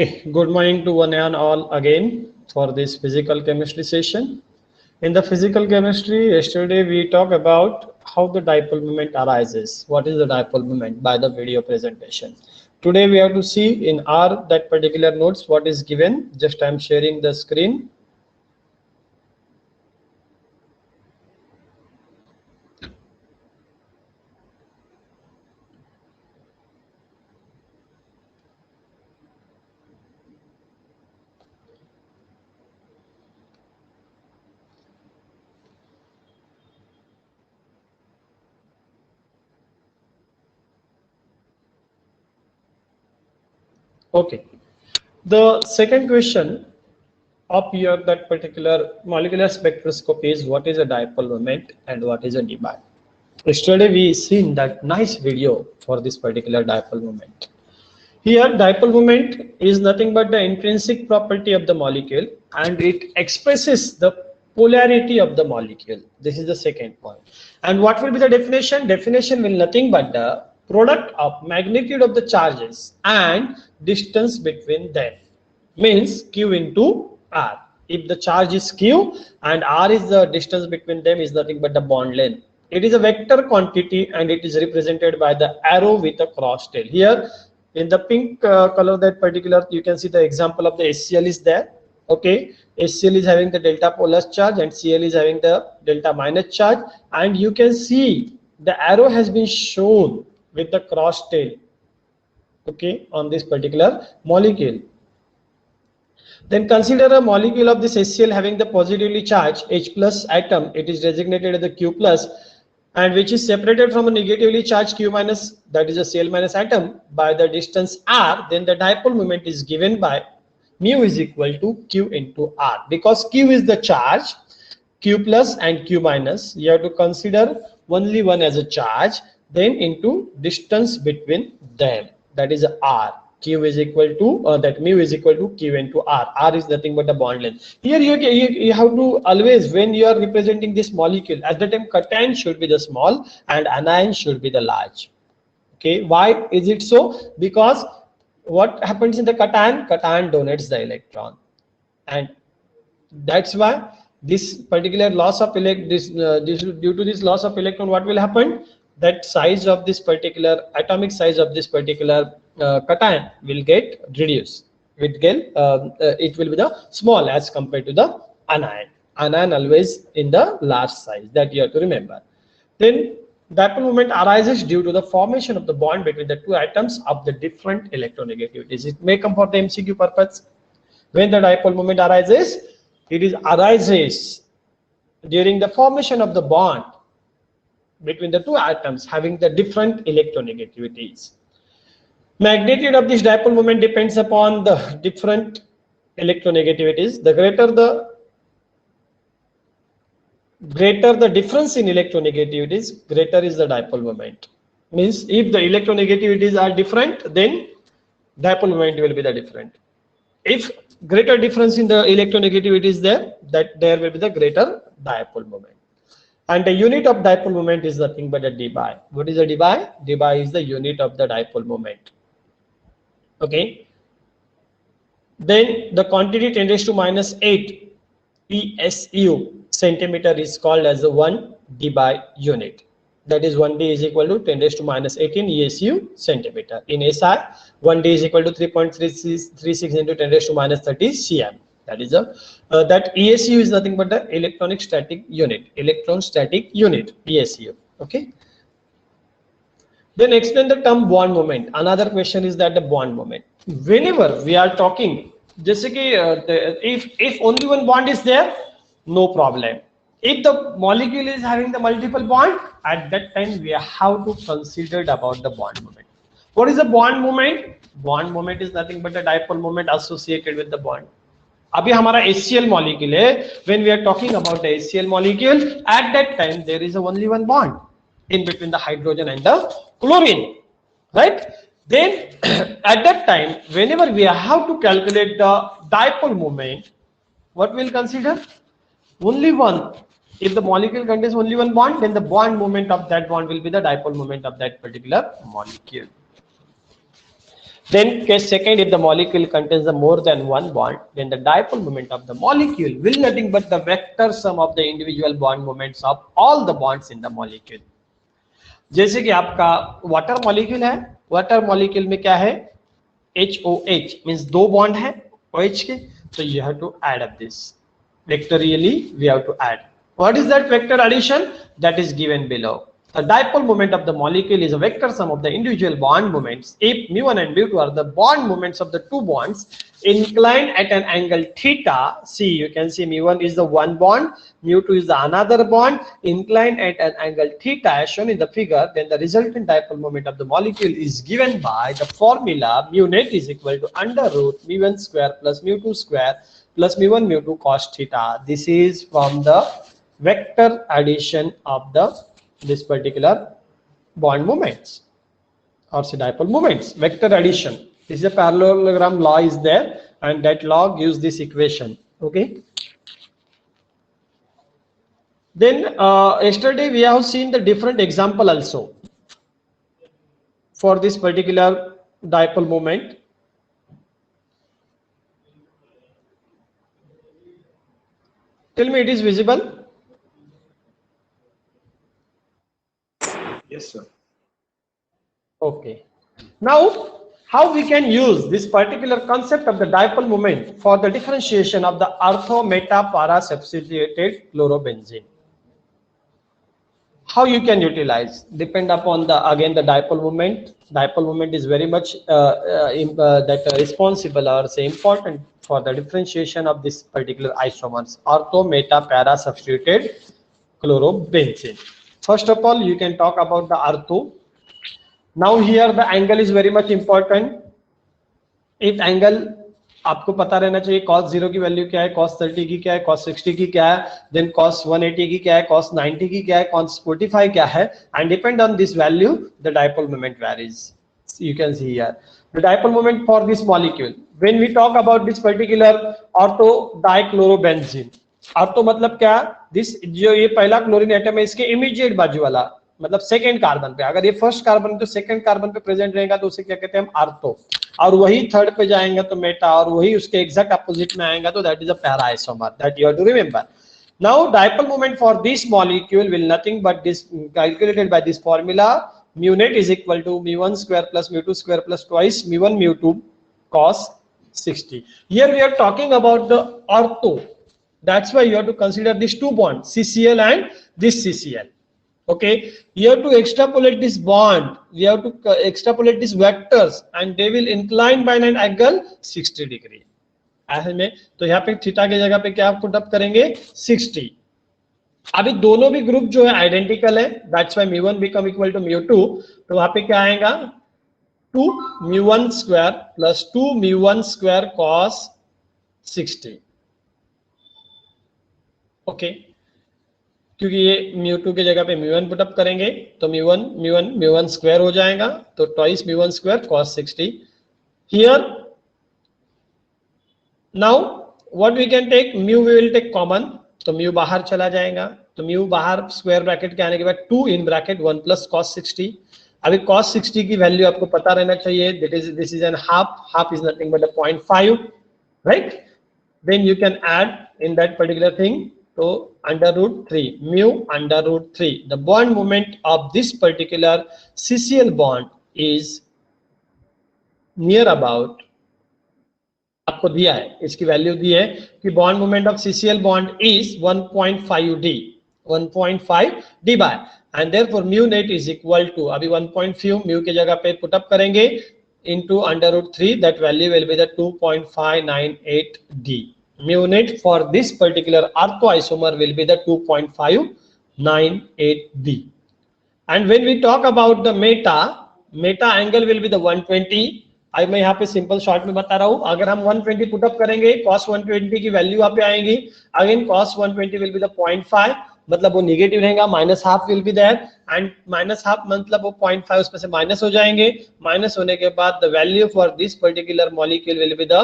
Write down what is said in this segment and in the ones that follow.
Good morning to one and all again for this physical chemistry session. In the physical chemistry, yesterday we talked about how the dipole moment arises. What is the dipole moment by the video presentation. Today we have to see in our that particular notes what is given. Just I am sharing the screen. Okay. The second question of your that particular molecular spectroscopy is what is a dipole moment and what is a dipole. Yesterday we seen that nice video for this particular dipole moment. Here dipole moment is nothing but the intrinsic property of the molecule and it expresses the polarity of the molecule. This is the second point. And what will be the definition? Definition will nothing but the product of magnitude of the charges and distance between them. Means Q into R. If the charge is Q and R is the distance between them is nothing but the bond length. It is a vector quantity and it is represented by the arrow with a cross tail. Here in the pink color, that particular, you can see the example of the HCl is there. Okay, HCl is having the delta plus charge and Cl is having the delta minus charge, and you can see the arrow has been shown with the cross tail, okay, on this particular molecule. Then consider a molecule of this HCl having the positively charged H plus atom. It is designated as the Q plus, and which is separated from a negatively charged Q minus, that is a Cl minus atom, by the distance R. Then the dipole moment is given by mu is equal to Q into R. Because Q is the charge, Q plus and Q minus, you have to consider only one as a charge, then into distance between them, that is R. Q is equal to that mu is equal to Q into R. R is nothing but the bond length. Here you have to always, when you are representing this molecule, at the time cation should be the small and anion should be the large. Okay, why is it so? Because what happens in the cation donates the electron, and that's why this particular loss of due to this loss of electron, what will happen? That size of this particular atomic size of this particular cation will get reduced. It will be the small as compared to the anion. Anion always in the large size, that you have to remember. Then dipole moment arises due to the formation of the bond between the two atoms of the different electronegativities. It may come for the MCQ purpose. When the dipole moment arises, it arises during the formation of the bond between the two atoms having the different electronegativities. Magnitude of this dipole moment depends upon the different electronegativities. The greater the difference in electronegativities, greater is the dipole moment. Means if the electronegativities are different, then dipole moment will be the different. If greater difference in the electronegativity is there, that there will be the greater dipole moment. And the unit of dipole moment is nothing but a dBi. What is a dBi? dBi is the unit of the dipole moment. Okay. Then the quantity 10 raised to minus 8 ESU centimeter is called as the 1 dBi unit. That is 1D is equal to 10 raised to minus 18 ESU centimeter. In SI, 1D is equal to 3.36 into 10 raised to minus 30 cm. That is that ESU is nothing but the electron static unit. ESU. Okay. Then explain the term bond moment. Another question is that the bond moment. Whenever we are talking, just if only one bond is there, no problem. If the molecule is having the multiple bond, at that time we have to consider about the bond moment. What is the bond moment? Bond moment is nothing but the dipole moment associated with the bond. अभी हमारा HCl molecule है. When we are talking about the HCl molecule, at that time there is only one bond in between the hydrogen and the chlorine, right? Then at that time, whenever we have to calculate the dipole moment, what we'll consider? Only one. If the molecule contains only one bond, then the bond moment of that bond will be the dipole moment of that particular molecule. Then case second, if the molecule contains the more than one bond, then the dipole moment of the molecule will nothing but the vector sum of the individual bond moments of all the bonds in the molecule. जैसे कि आपका water molecule है, water molecule में क्या है, HOH means दो bond है OH के, so you have to add up this vectorially. We have to add. What is that vector addition? That is given below. The dipole moment of the molecule is a vector sum of the individual bond moments if mu1 and mu2 are the bond moments of the two bonds inclined at an angle theta. See, you can see mu1 is the one bond, mu2 is the another bond inclined at an angle theta as shown in the figure. Then the resultant dipole moment of the molecule is given by the formula mu net is equal to under root mu1 square plus mu2 square plus mu1 mu2 cos theta. This is from the vector addition of the this particular bond moments or say dipole moments. Vector addition, this is a parallelogram law is there, and that law gives this equation. Okay, then yesterday we have seen the different example also for this particular dipole moment. Tell me, it is visible? Yes, sir. Okay. Now, how we can use this particular concept of the dipole moment for the differentiation of the ortho meta para substituted chlorobenzene? How you can utilize? Depend upon the again the dipole moment. Dipole moment is very much responsible or say important for the differentiation of this particular isomers ortho meta para substituted chlorobenzene. First of all, you can talk about the ortho. Now here the angle is very much important. If angle आपको पता रहना चाहिए cos 0 की value क्या है, cos 30 की क्या है, cos 60 की क्या है, then cos 180 की क्या है, cos 90 की क्या है, cos 45 क्या है, and depend on this value the dipole moment varies. So you can see here the dipole moment for this molecule. When we talk about this particular ortho dichlorobenzene, ortho मतलब क्या, this जो ये पहला chlorine atom है इसके immediate बाजू वाला मतलब सेकंड कार्बन पे, अगर ये फर्स्ट कार्बन तो सेकंड कार्बन पे प्रेजेंट रहेगा तो उसे क्या कहते हैं हम ऑर्थो, और वही थर्ड पे जाएंगे तो मेटा, और वही उसके एग्जैक्ट अपोजिट में आएगा तो that is a para isomer. That you have to remember. Now dipole moment for this molecule will nothing but this calculated by this formula mu net is equal to mu1 square plus mu2 square plus twice mu1 mu2 cos 60. Here we are talking about the ortho. That's why you have to consider these two bonds, CCl and this CCl. Okay, you have to extrapolate this bond, we have to extrapolate these vectors and they will incline by an angle 60 degree. ऐसे में तो यहाँ पे theta की जगह पे क्या put up करेंगे 60. अभी दोनों भी ग्रुप जो है आइडेंटिकल है, that's why mu1 become equal to mu2, तो वहां पे क्या आएगा 2 mu1 square plus 2 mu1 square cos 60. Okay, क्योंकि ये mu2 की जगह पे mu1 पुट अप करेंगे तो mu1 स्क्वायर हो जाएगा तो twice mu1 square cos 60. Here now what we can take, mu we will take common, तो mu बाहर चला जाएगा तो mu बाहर स्क्वायर ब्रैकेट के आने के बाद 2 इन ब्रैकेट 1 प्लस cos 60. अभी cos 60 की वैल्यू आपको पता रहना चाहिए, this is an half is nothing but 0.5, right. Then you can add in that particular thing, तो under root 3 mu under root 3, the bond moment of this particular CCl bond is near about, आपको दिया है इसकी value दी है कि bond moment of CCl bond is 1.5 d by, and therefore mu net is equal to, अभी 1.5 mu की जगह पे पुट अप करेंगे into under root 3, that value will be the 2.598 d. Mu net for this particular ortho isomer will be the 2.598 d. And when we talk about the meta angle will be the 120. अब मैं यहाँ पे simple short में बता रहा हूँ, अगर हम 120 पुट अप करेंगे cos 120 की वैल्यू यहाँ पे आएगी, again cos 120 will be the 0.5, मतलब वो निगेटिव रहेगा, minus half will be there, and minus half मतलब वो 0.5 उसमें से माइनस हो जाएंगे, माइनस होने के बाद the value for this particular molecule will be the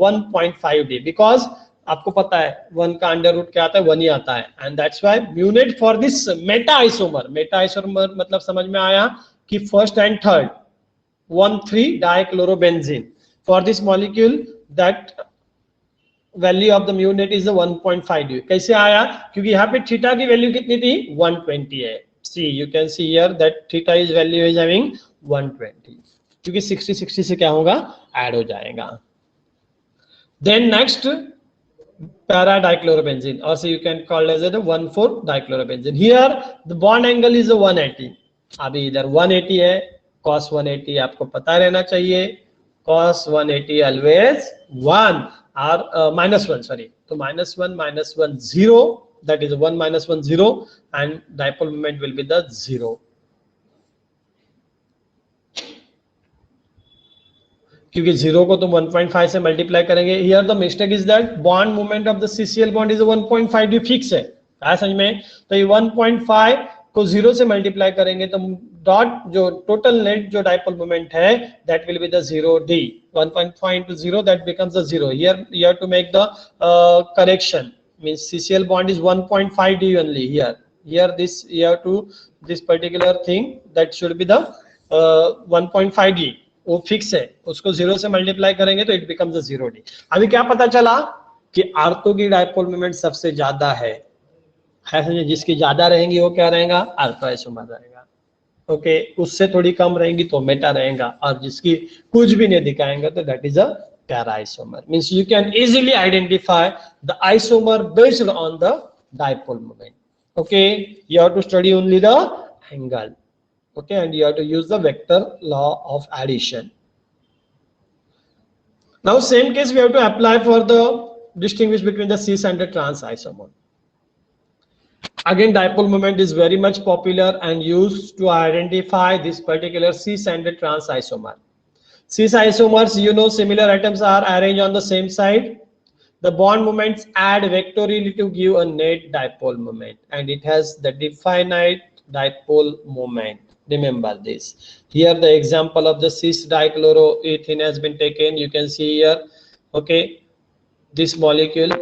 1.5 d, because आपको पता है 1 का अंडर रूट क्या आता है, 1 ही आता है, and that's why mu net for this Meta isomer मतलब समझ में आया कि first and third, 1,3-dichlorobenzene. For this molecule, that value of the mu net is 1.5 due. कैसे आया? क्योंकि यहाँ पे थीटा की वैल्यू कितनी थी? 120 है. See you can see here that theta is value is having 120, क्योंकि 60 से क्या होगा? ऐड हो जाएगा. Then next para dichlorobenzene, or so you can call as a 1,4-dichlorobenzene. Here the bond angle is a 180. अभी इधर 180 है, cos 180 आपको पता रहना चाहिए. cos 180 always 1 or -1, sorry. So -1 0, that is 1 -1 0, and dipole moment will be the 0. क्योंकि 0 को तुम 1.5 से मल्टीप्लाई करेंगे. Here the mistake is that bond moment of the CCl bond is 1.5 D fix है. आया समझ में? तो ये 1.5 को 0 से मल्टीप्लाई करेंगे तो डॉट जो टोटल नेट जो डाइपोल मोमेंट है that will be the 0d. 1.5 into 0 that becomes a 0. Here you have to make the correction, means CCl bond is 1.5 d only. Here this you have to, this particular thing that should be the 1.5 d. वो fix है, उसको 0 से multiply करेंगे तो it becomes a 0d. अभी क्या पता चला कि आर्थो की डाइपोल मोमेंट सबसे ज्यादा है. जिसकी ज्यादा रहेंगी वो क्या रहेगा? आर्थो आइसोमर रहेगा. ओके, उससे थोड़ी कम रहेंगी तो मेटा रहेगा, और जिसकी कुछ भी नहीं दिखाएंगे तो that is a para isomer. Means you can easily identify the isomer based on the dipole moment. Okay, you have to study only the angle. Okay, and you have to use the vector law of addition. Now same case we have to apply for the distinguish between the cis and the trans isomer. Again, dipole moment is very much popular and used to identify this particular cis and the trans isomer. Cis isomers, you know, similar atoms are arranged on the same side. The bond moments add vectorially to give a net dipole moment, and it has the definite dipole moment. Remember this. Here the example of the cis dichloroethane has been taken. You can see here, okay, this molecule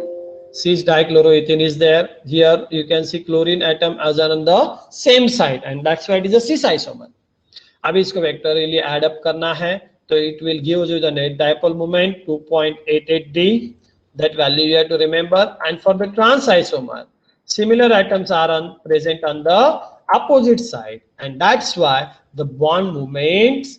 cis dichloroethane is there. Here you can see chlorine atom as on the same side, and that's why it is a cis isomer. अब इसको vectorially add up करना है तो it will give you the net dipole moment 2.88d. That value you have to remember. And for the trans isomer, similar atoms are present on the opposite side, and that's why the bond moments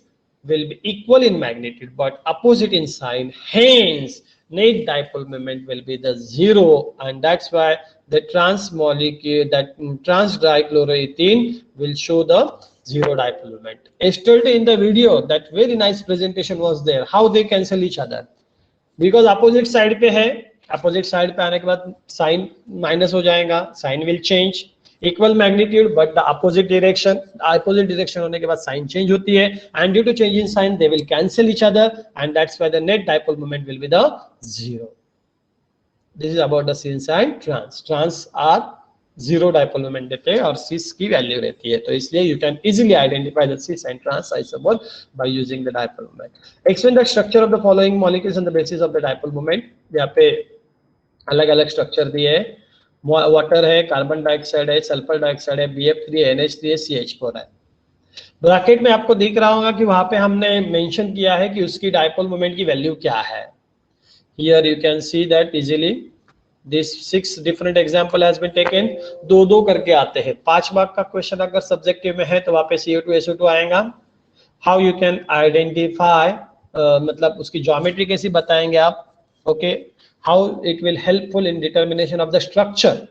will be equal in magnitude but opposite in sign. Hence net dipole moment will be the 0, and that's why the trans molecule, that trans dichloroethane, will show the 0 dipole moment. Yesterday in the video, that very nice presentation was there, how they cancel each other, because opposite side पे है, opposite side पे आने के बाद sign minus हो जाएगा, sign will change. Equal magnitude but the opposite direction होने के बाद sign change होती है, and due to change in sign they will cancel each other, and that's why the net dipole moment will be the 0. This is about the cis and trans. Trans are 0 dipole moment देते हैं और cis की value रहती है, तो इसलिए you can easily identify the cis and trans isomer by using the dipole moment. Explain the structure of the following molecules on the basis of the dipole moment. यहाँ पे अलग-अलग स्ट्रक्चर दिए है. वाटर है, कार्बन डाइऑक्साइड है, sulphur dioxide है, BF3 है, NH3 है, CH4 है. ब्रैकेट में आपको दिख रहा होगा कि वहां पे हमने मेंशन किया है कि उसकी डाइपोल मोमेंट की वैल्यू क्या है. Here you can see that easily this 6 different example has been taken. दो करके आते हैं. 5 मार्क का क्वेश्चन अगर सब्जेक्टिव में है तो वहां पे CO2 SO2 आएगा. हाउ यू कैन आइडेंटिफाई, मतलब उसकी ज्योमेट्री कैसी बताएंगे आप. Okay, how it will helpful in determination of the structure.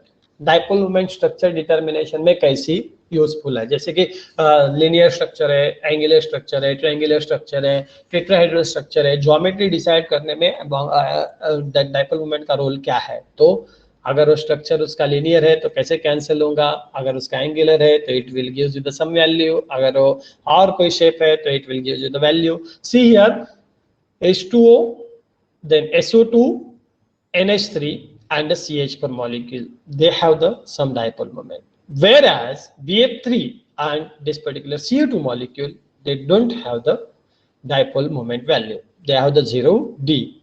Dipole moment structure determination में कैसी यूजफुल है, जैसे कि linear structure है, angular structure है, triangular structure है, tetrahedral structure है. ज्योमेट्री डिसाइड करने में dipole moment का रोल क्या है. तो अगर वो स्ट्रक्चर उसका linear है तो कैसे कैंसिल होगा, अगर उसका angular है तो it will give you the some value, अगर वो और कोई शेप है तो it will give you the value. See here, H2O, then SO2, NH3 and the CH4 molecule, they have the some dipole moment, whereas BF3 and this particular CO2 molecule, they don't have the dipole moment value, they have the 0d.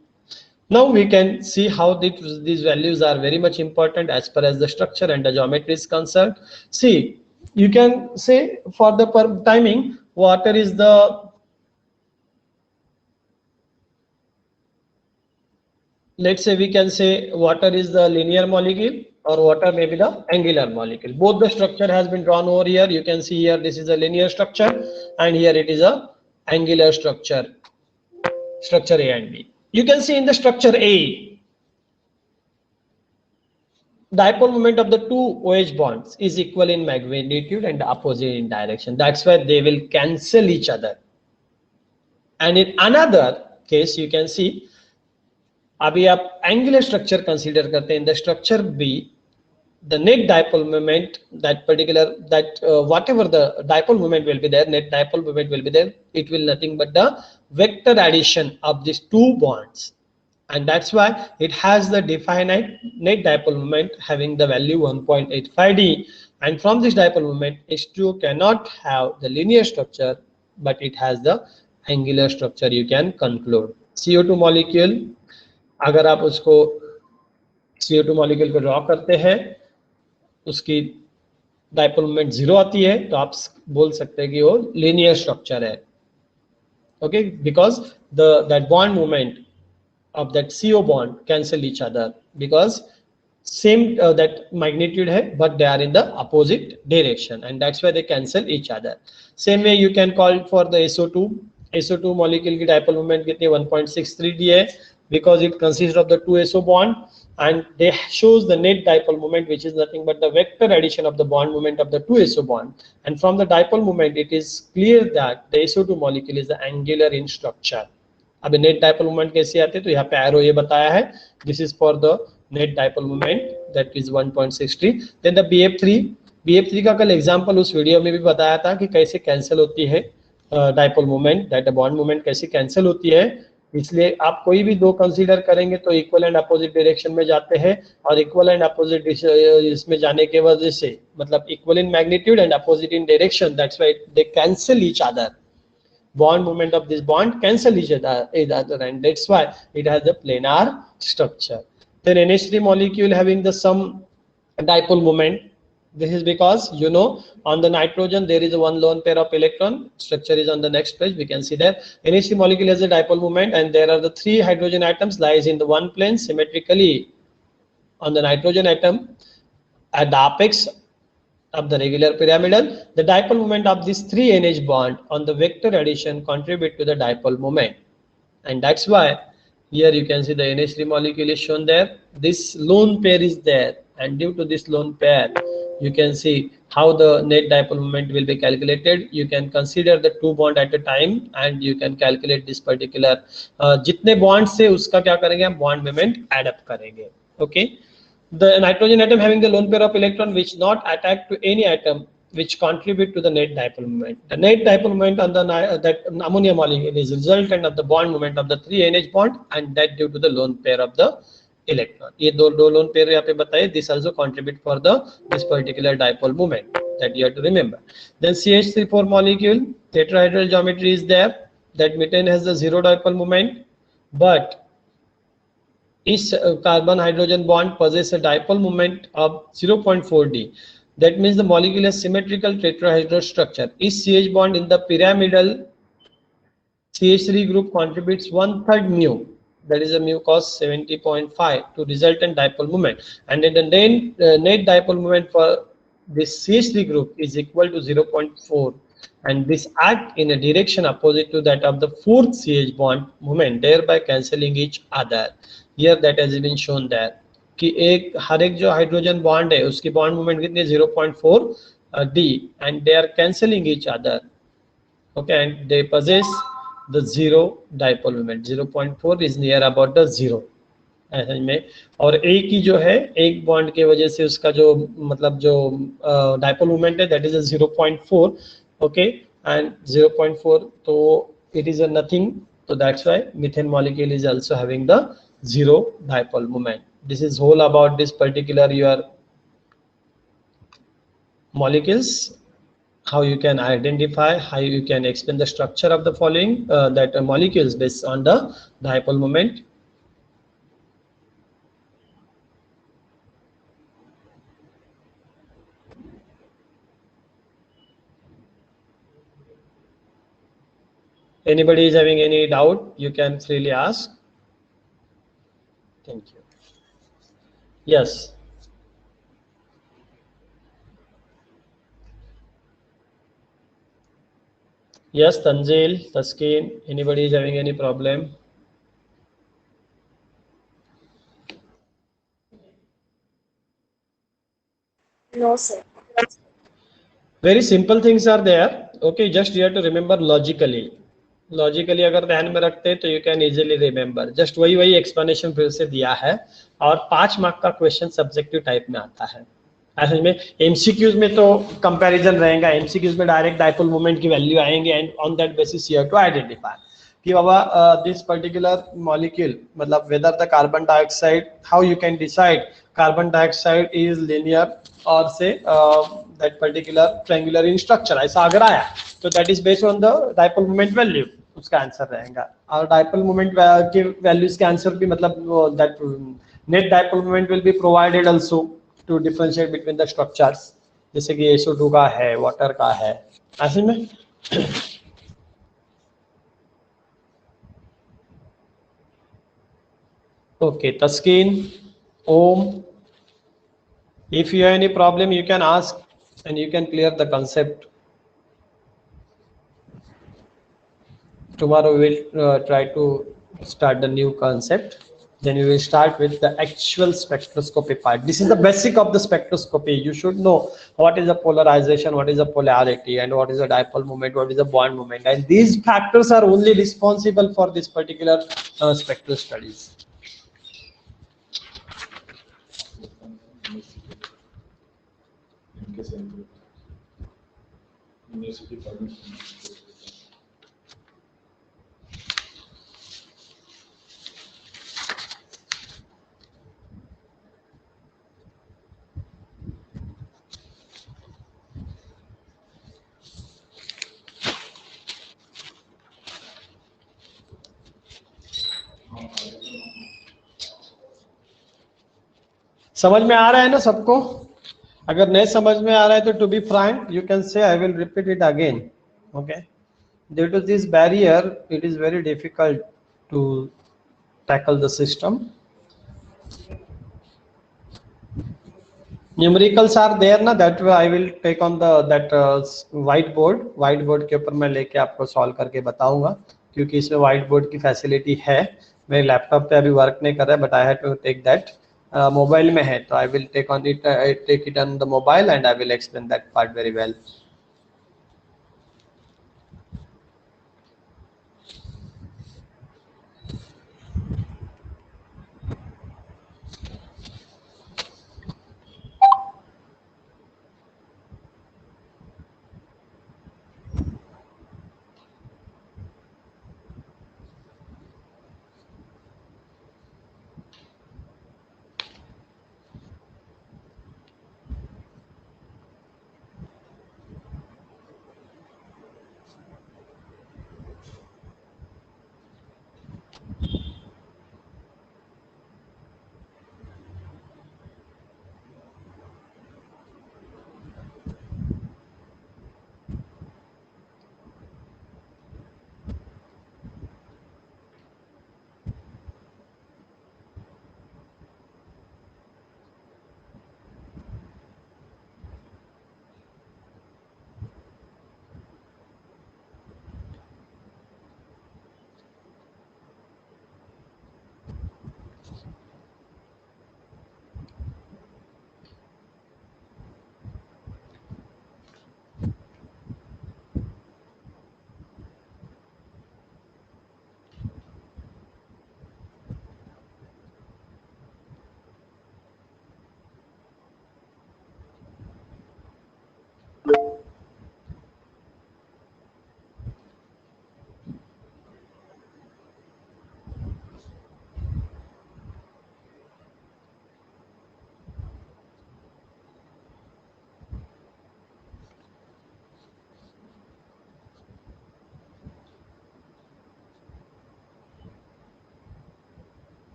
Now we can see how these values are very much important as far as the structure and the geometry is concerned. See, you can say for the timing, water is the let's say we can say water is the linear molecule or water may be the angular molecule. Both the structure has been drawn over here. You can see here this is a linear structure and here it is a angular structure, structure A and B. You can see in the structure A, dipole moment of the two OH bonds is equal in magnitude and opposite in direction. That's why they will cancel each other. And in another case, you can see अभी आप angular structure consider करते हैं. In the structure B, the net dipole moment, whatever the dipole moment will be there, net dipole moment will be there. It will nothing but the vector addition of these two bonds, and that's why it has the definite net dipole moment having the value 1.85 d. And from this dipole moment, H2O cannot have the linear structure, but it has the angular structure. You can conclude CO2 molecule. अगर आप उसको CO2 molecule को draw करते हैं, उसकी dipole moment 0 आती है, तो आप बोल सकते हैं कि वो लीनियर स्ट्रक्चर है. Okay, because that bond moment of that CO bond cancel each other because same that magnitude hai, but they are in the opposite direction, and that's why they cancel each other. Same way you can call for the SO2 molecule की dipole moment कितनी 1.63 d है, because it consists of the two SO bond and they shows the net dipole moment, which is nothing but the vector addition of the bond moment of the two SO bond. And from the dipole moment, it is clear that the SO2 molecule is the angular in structure. अभी net dipole moment कैसे आते हैं, तो यहाँ पे arrow ये बताया है, this is for the net dipole moment that is 1.63. Then the BF3 का कल एग्जांपल उस वीडियो में भी बताया था कि कैसे कैंसिल होती है dipole moment, that bond moment कैसे कैंसिल होती है. इसलिए आप कोई भी दो कंसीडर करेंगे तो इक्वल एंड अपोजिट डायरेक्शन में जाते हैं, और इक्वल एंड अपोजिट इसमें जाने के वजह से मतलब equal in magnitude and opposite in direction, that's why they cancel each other. Bond moment of this bond cancel each other, and that's why it has a planar structure. Then NH3 molecule having the some dipole moment. This is because on the nitrogen there is a one lone pair of electron. Structure is on the next page. We can see that NH3 molecule has a dipole moment, and there are the three hydrogen atoms lies in the one plane symmetrically on the nitrogen atom at the apex of the regular pyramidal. The dipole moment of this 3 NH bond on the vector addition contribute to the dipole moment, and that's why here you can see the NH3 molecule is shown there. This lone pair is there, and due to this lone pair, you can see how the net dipole moment will be calculated. You can consider the two bond at a time, and you can calculate this particular जितने bond से उसका क्या करेंगे हम bond moment add up करेंगे. Okay. The nitrogen atom having the lone pair of electron which not attack to any atom which contribute to the net dipole moment. The net dipole moment on the that ammonia molecule is resultant of the bond moment of the 3 NH bond, and that due to the lone pair of the electron. ये दो lone pair यहाँ पे बताए. This also contribute for this particular dipole moment that you have to remember. Then CH3 molecule tetrahedral geometry is there. That methane has the zero dipole moment, but each carbon hydrogen bond possesses a dipole moment of 0.4 d. That means the molecule has symmetrical tetrahedral structure. Each CH bond in the pyramidal CH3 group contributes 1/3 mu, that is a mu cos 70.5 to resultant dipole moment, and then the net dipole moment for this CH3 group is equal to 0.4, and this act in a direction opposite to that of the fourth CH bond moment, thereby cancelling each other. Here that has been shown there कि हर एक जो hydrogen bond है उसकी bond moment कितनी है 0.4 d, and they are cancelling each other. Okay, and they possess the zero dipole moment. 0.4 is near about the zero ऐसे में. और एक ही जो है एक बॉन्ड के वजह से उसका जो मतलब जो डाइपोल मोमेंट है that is a 0.4. okay, and 0.4 तो it is a nothing, so that's why methane molecule is also having the zero dipole moment. This is whole about this particular your molecules, how you can identify, how you can explain the structure of the following that molecules based on the dipole moment. Anybody is having any doubt, you can freely ask. Thank you. Yes. Yes, Tanzil, Taskeen, anybody is having any problem? No, sir. Very simple things are there. Okay, just you have to remember logically. Logically अगर ध्यान में रखते हैं तो you can easily remember. Just वही वही explanation फिर से दिया है और 5 मार्क का क्वेश्चन सब्जेक्टिव टाइप में आता है. असल में एमसीक्यूज में तो कंपैरिजन रहेगा. एमसीक्यूज में डायरेक्ट डाइपोल मोमेंट की वैल्यू आएंगे and on that basis you have to identify कि बाबा दिस पर्टिकुलर मॉलिक्यूल मतलब whether the carbon dioxide how you can decide carbon dioxide is linear और से that particular triangular in structure. ऐसा अगर आया तो that is based on the dipole moment value. उसका आंसर रहेगा. और डाइपोल मोमेंट के वैल्यूज के आंसर भी मतलब that net dipole moment will be provided also to differentiate between the structures. जैसे कि SO2 का है, वाटर का है, ऐसे में. Okay, Taskeen, Om, if you have any problem, you can ask and you can clear the concept. Tomorrow we will try to start the new concept. Then we will start with the actual spectroscopy part. This is the basic of the spectroscopy. You should know what is the polarization, what is the polarity, and what is the dipole moment, what is the bond moment. And these factors are only responsible for this particular spectral studies. समझ में आ रहा है ना सबको? अगर नहीं समझ में आ रहा है तो to be frank you can say I will repeat it again. Okay, due to this barrier it is very difficult to tackle the system. Numericals are there ना, that way I will take on the that whiteboard के ऊपर मैं लेके आपको solve करके बताऊंगा क्योंकि इसमें white board की फैसिलिटी है. मेरे लैपटॉप पे अभी वर्क नहीं कर रहा है but I have to take that. Mobile में है तो I will take it on the mobile and I will explain that part very well.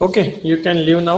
Okay, you can leave now.